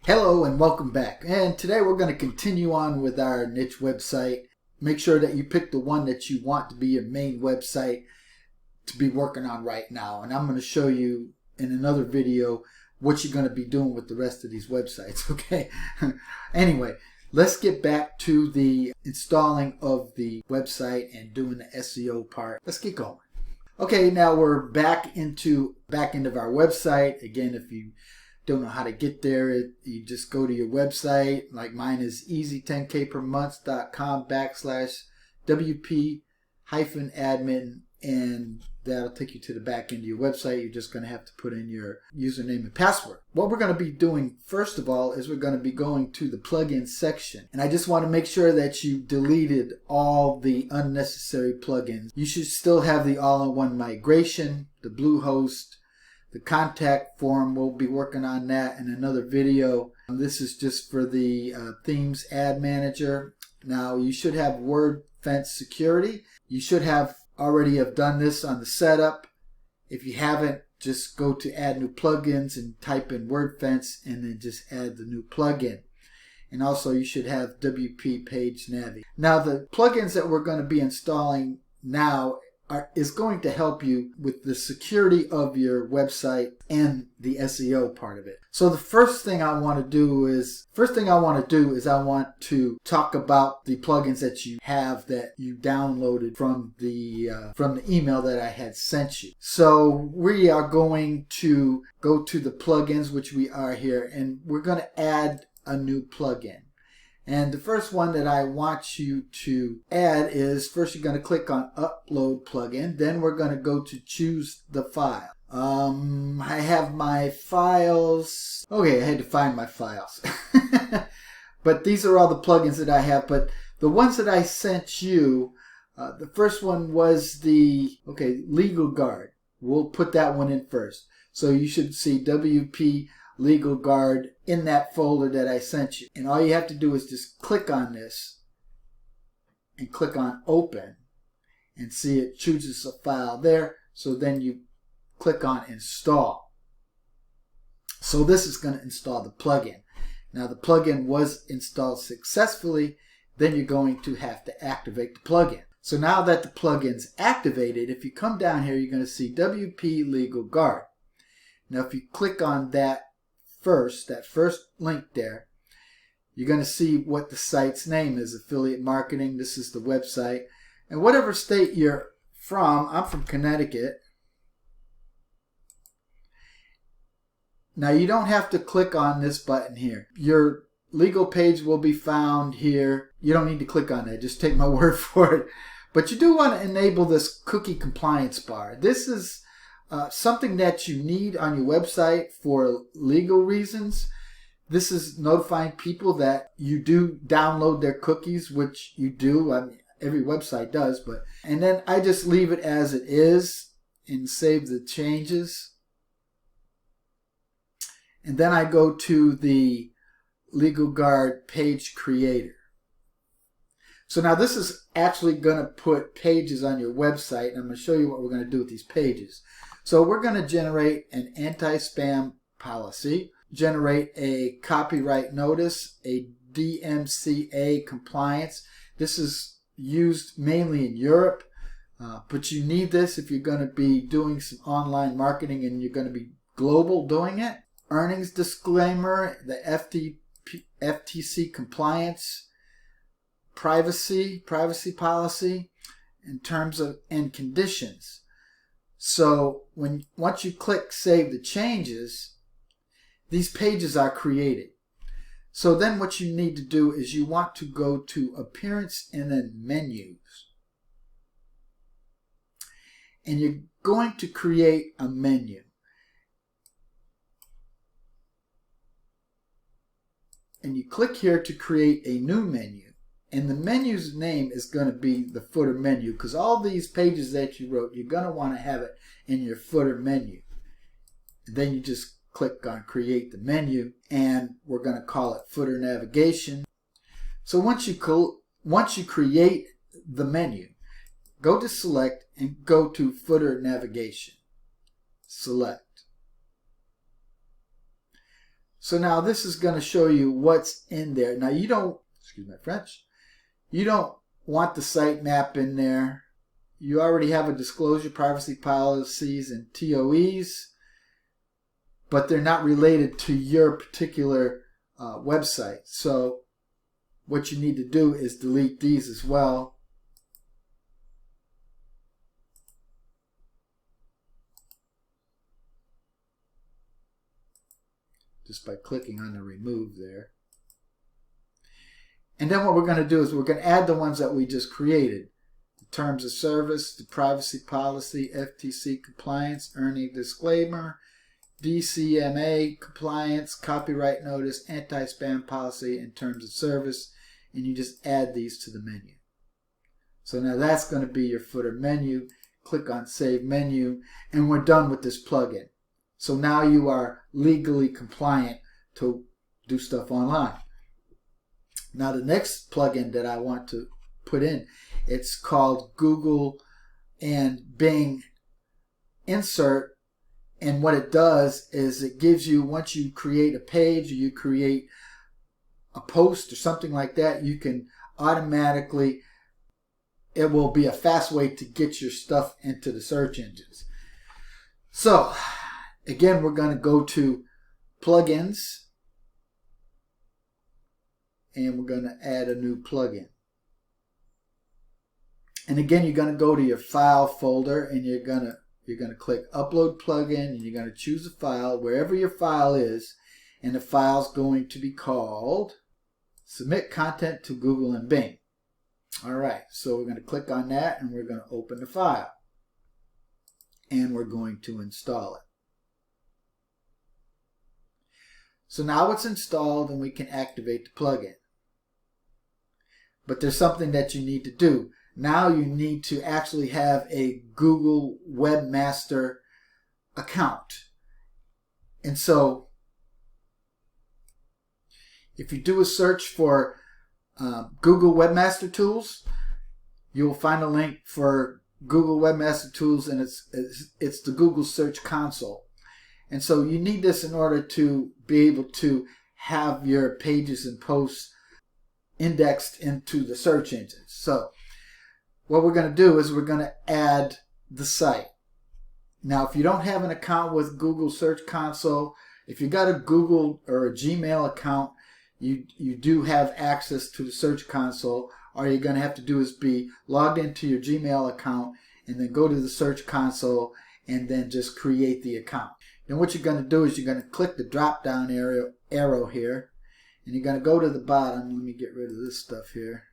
Hello and welcome back. And today we're going to continue on with our niche website. Make sure that you pick the one that you want to be your main website to be working on right now. And I'm going to show you in another video what you're going to be doing with the rest of these websites, okay? Anyway, let's get back to the installing of the website and doing the SEO part. Let's get going. Okay, now we're back into back end of our website. Again, if you don't know how to get there, you just go to your website. Like mine is easy10kpermonth.com/WP-admin, and that'll take you to the back end of your website. You're just going to have to put in your username and password. What we're going to be doing first of all is we're going to be going to the plugin section, and I just want to make sure that you deleted all the unnecessary plugins. You should still have the all-in-one migration, the Bluehost, the contact form. We'll be working on that in another video. This is just for the themes ad manager. Now you should have WordFence security. You should have already have done this on the setup. If you haven't, just go to add new plugins and type in WordFence and then just add the new plugin. And also you should have WP Page Navi. Now the plugins that we're going to be installing now is going to help you with the security of your website and the SEO part of it. So the first thing I want to do is I want to talk about the plugins that you have that you downloaded from the email that I had sent you. So we are going to go to the plugins, which we are here, and we're going to add a new plugin. And the first one that I want you to add is, first you're going to click on Upload Plugin. Then we're going to go to Choose the File. I have my files. Okay, I had to find my files. But these are all the plugins that I have. But the ones that I sent you, the first one was the, Legal Guard. We'll put that one in first. So you should see WP Legal Guard in that folder that I sent you. And all you have to do is just click on this and click on Open, and see it chooses a file there. So then you click on Install. So this is going to install the plugin. Now the plugin was installed successfully. Then you're going to have to activate the plugin. So now that the plugin's activated, if you come down here, you're going to see WP Legal Guard. Now if you click on that first link there, you're going to see what the site's name is, Affiliate Marketing. This is the website. And whatever state you're from, I'm from Connecticut. Now you don't have to click on this button here. Your legal page will be found here. You don't need to click on that. Just take my word for it. But you do want to enable this cookie compliance bar. This is something that you need on your website for legal reasons. This is notifying people that you do download their cookies, which you do. I mean, every website does. And then I just leave it as it is and save the changes. And then I go to the Legal Guard page creator. So now this is actually going to put pages on your website. And I'm going to show you what we're going to do with these pages. So we're going to generate an anti-spam policy, generate a copyright notice, a DMCA compliance. This is used mainly in Europe, but you need this if you're going to be doing some online marketing and you're going to be global doing it. Earnings disclaimer, the FTC compliance, privacy policy, in terms of and conditions. So once you click Save the Changes, these pages are created. So then what you need to do is you want to go to Appearance and then Menus. And you're going to create a menu. And you click here to create a new menu. And the menu's name is going to be the footer menu, because all these pages that you wrote, you're going to want to have it in your footer menu. And then you just click on Create the Menu, and we're going to call it Footer Navigation. So once you create the menu, go to Select and go to Footer Navigation. Select. So now this is going to show you what's in there. Now you don't, excuse my French, you don't want the sitemap in there. You already have a disclosure privacy policies and TOEs, but they're not related to your particular website. So what you need to do is delete these as well. Just by clicking on the remove there. And then what we're going to do is we're going to add the ones that we just created. The terms of service, the privacy policy, FTC compliance, earning disclaimer, DCMA compliance, copyright notice, anti-spam policy, and terms of service. And you just add these to the menu. So now that's going to be your footer menu. Click on Save Menu, and we're done with this plugin. So now you are legally compliant to do stuff online. Now the next plugin that I want to put in, it's called Google and Bing Insert. And what it does is it gives you, once you create a page or you create a post or something like that, you can automatically, it will be a fast way to get your stuff into the search engines. So again, we're going to go to plugins, and we're going to add a new plugin. And again, you're going to go to your file folder, and you're going to click upload plugin, and you're going to choose a file wherever your file is, and the file's going to be called Submit Content to Google and Bing. All right, so we're going to click on that, and we're going to open the file, and we're going to install it. So now it's installed, and we can activate the plugin. But there's something that you need to do. Now you need to actually have a Google Webmaster account. And so if you do a search for Google Webmaster Tools, you'll find a link for Google Webmaster Tools, and it's the Google Search Console. And so you need this in order to be able to have your pages and posts indexed into the search engines. So what we're going to do is we're going to add the site. Now, if you don't have an account with Google Search Console, if you got a Google or a Gmail account, you do have access to the Search Console. All you're going to have to do is be logged into your Gmail account and then go to the Search Console and then just create the account. Then what you're going to do is you're going to click the drop down arrow here, and you're going to go to the bottom. Let me get rid of this stuff here.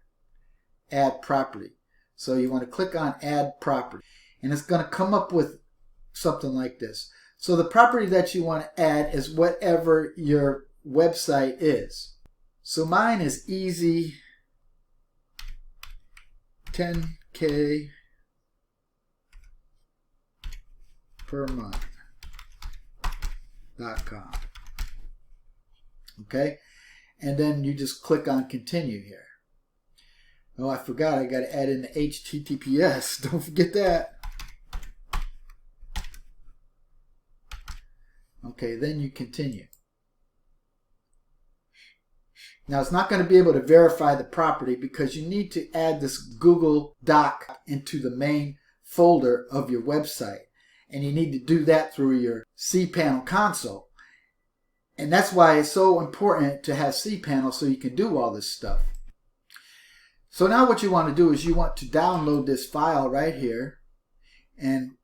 Add property. So you want to click on Add Property, and it's going to come up with something like this. So the property that you want to add is whatever your website is. So mine is easy 10K per month.com. Okay, and then you just click on Continue here. Oh, I forgot, I got to add in the HTTPS. Don't forget that. Okay, then you continue. Now, it's not going to be able to verify the property because you need to add this Google Doc into the main folder of your website. And you need to do that through your cPanel console. And that's why it's so important to have cPanel, so you can do all this stuff. So now what you want to do is you want to download this file right here. And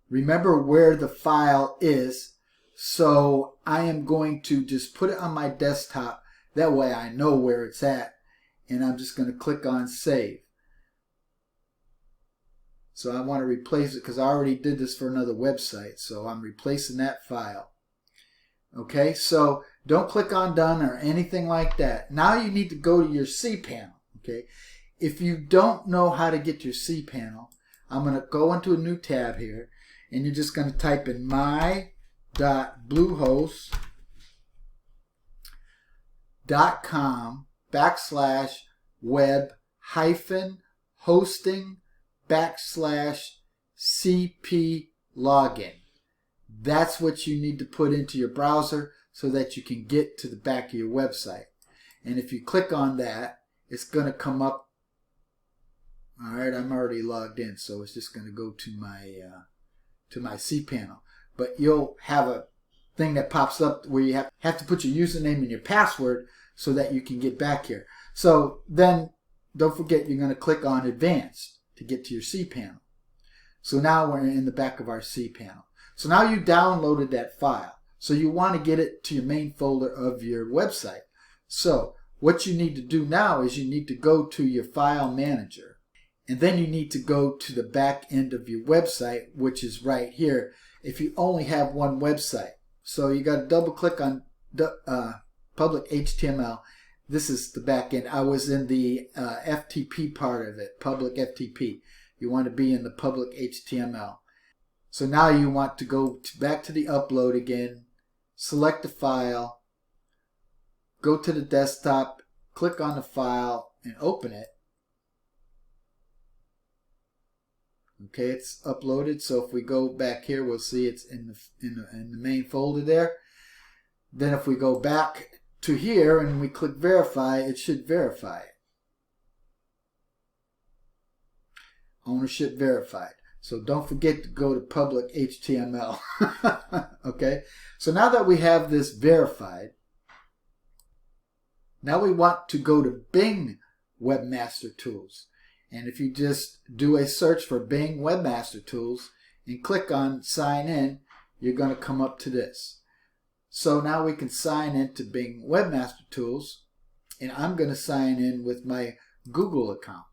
remember where the file is. So I am going to just put it on my desktop. That way I know where it's at. And I'm just going to click on Save. So I want to replace it because I already did this for another website. So I'm replacing that file. Okay, so don't click on Done or anything like that. Now you need to go to your cPanel. Okay, if you don't know how to get your cPanel, I'm going to go into a new tab here, and you're just going to type in my.bluehost.com/web-hosting/cplogin. That's what you need to put into your browser so that you can get to the back of your website. And if you click on that, it's going to come up. All right, I'm already logged in, so it's just going to go to my cPanel. But you'll have a thing that pops up where you have to put your username and your password so that you can get back here. So then don't forget, you're going to click on Advanced to get to your cPanel. So now we're in the back of our cPanel. So now you downloaded that file. So you want to get it to your main folder of your website. So what you need to do now is you need to go to your file manager. And then you need to go to the back end of your website, which is right here if you only have one website. So you got to double click on public HTML. This is the back end. I was in the FTP part of it, public FTP. You want to be in the public HTML. So now you want to go back to the upload again, select the file, go to the desktop, click on the file, and open it. Okay, it's uploaded. So if we go back here, we'll see it's in the main folder there. Then if we go back to here and we click verify, it should verify it. Ownership verified. So don't forget to go to public HTML. Okay, so now that we have this verified, now we want to go to Bing Webmaster Tools. And if you just do a search for Bing Webmaster Tools and click on sign in, you're going to come up to this. So now we can sign into Bing Webmaster Tools, and I'm going to sign in with my Google account.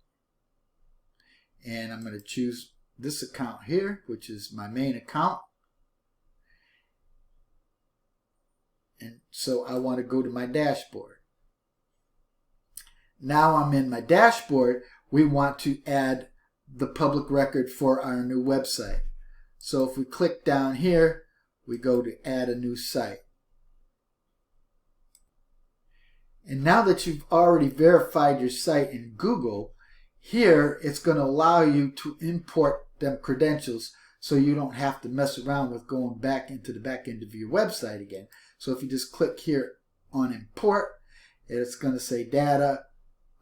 And I'm going to choose this account here, which is my main account. And so I want to go to my dashboard. Now I'm in my dashboard. We want to add the public record for our new website. So if we click down here, we go to add a new site. And now that you've already verified your site in Google, here it's going to allow you to import them credentials so you don't have to mess around with going back into the back end of your website again. So if you just click here on import, it's going to say data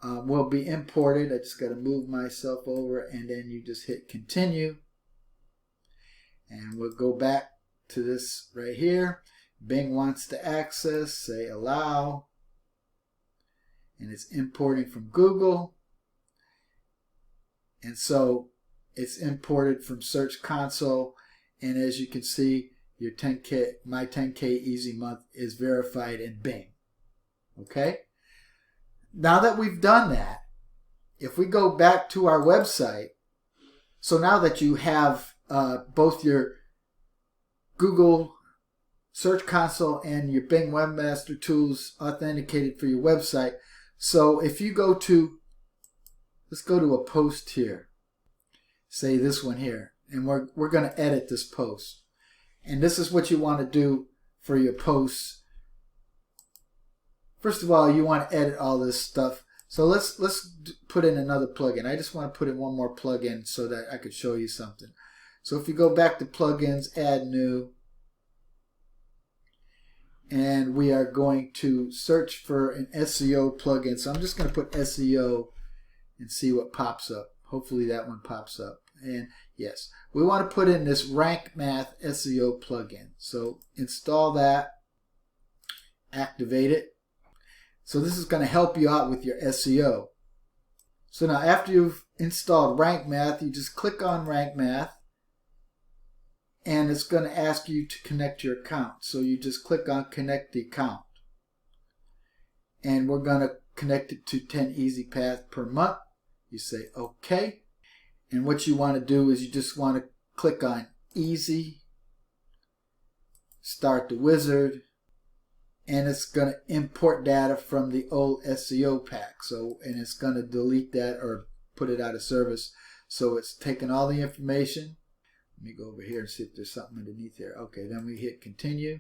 will be imported. I just got to move myself over, and then you just hit continue. And we'll go back to this right here. Bing wants to access, say allow. And it's importing from Google. And so it's imported from Search Console. And as you can see, your 10K, my 10K Easy Month is verified in Bing. Okay? Now that we've done that, if we go back to our website, so now that you have both your Google Search Console and your Bing Webmaster Tools authenticated for your website, so if you go to, let's go to a post here, say this one here, and we're going to edit this post. And this is what you want to do for your posts. First of all, you want to edit all this stuff. So let's put in another plugin. I just want to put in one more plugin so that I could show you something. So if you go back to plugins, add new, and we are going to search for an SEO plugin. So I'm just going to put SEO and see what pops up. Hopefully that one pops up. And yes, we want to put in this Rank Math SEO plugin. So install that, activate it. So this is going to help you out with your SEO. So now after you've installed Rank Math, you just click on Rank Math, and it's going to ask you to connect your account. So you just click on connect the account. And we're going to connect it to 10 Easy Paths per month. You say OK. And what you want to do is you just want to click on Easy, start the wizard, and it's going to import data from the old SEO pack. So, and it's going to delete that or put it out of service. So it's taking all the information. Let me go over here and see if there's something underneath here. Okay, then we hit continue.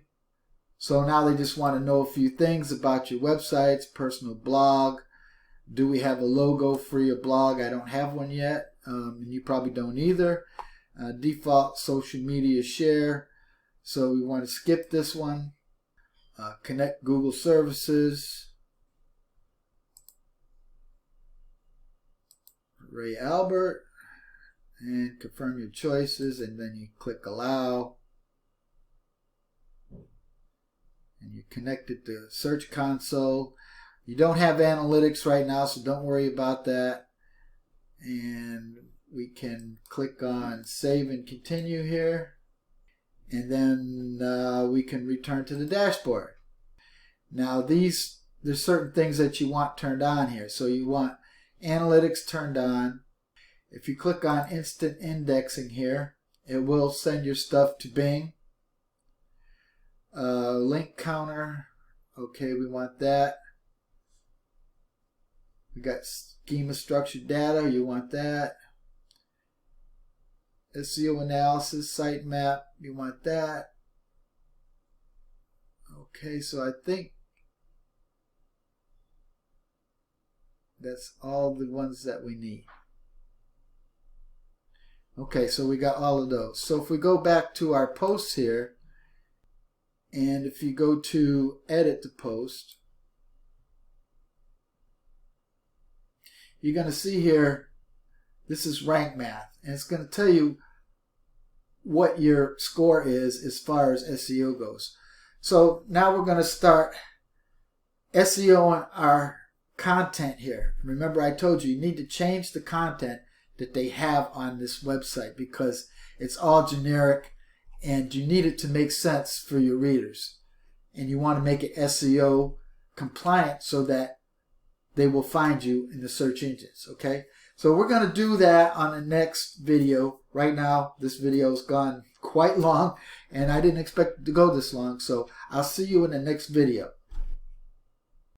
So now they just want to know a few things about your websites, personal blog. Do we have a logo for your blog? I don't have one yet, and you probably don't either. Default social media share. So we want to skip this one. Connect Google services. Ray Albert. And confirm your choices, and then you click allow. And you connect it to Search Console. You don't have analytics right now, so don't worry about that. And we can click on Save and Continue here. And then we can return to the dashboard. Now there's certain things that you want turned on here. So you want analytics turned on. If you click on instant indexing here, it will send your stuff to Bing. Link counter, okay, we want that. We got schema structured data, you want that. SEO analysis, sitemap, you want that. Okay, so I think that's all the ones that we need. Okay, so we got all of those. So if we go back to our posts here, and if you go to edit the post, you're going to see here, this is rank math, and it's going to tell you what your score is as far as SEO goes. So now we're going to start SEOing our content here. Remember, I told you need to change the content that they have on this website because it's all generic and you need it to make sense for your readers. And you want to make it SEO compliant so that they will find you in the search engines, okay? So we're going to do that on the next video. Right now, this video has gone quite long and I didn't expect it to go this long. So I'll see you in the next video.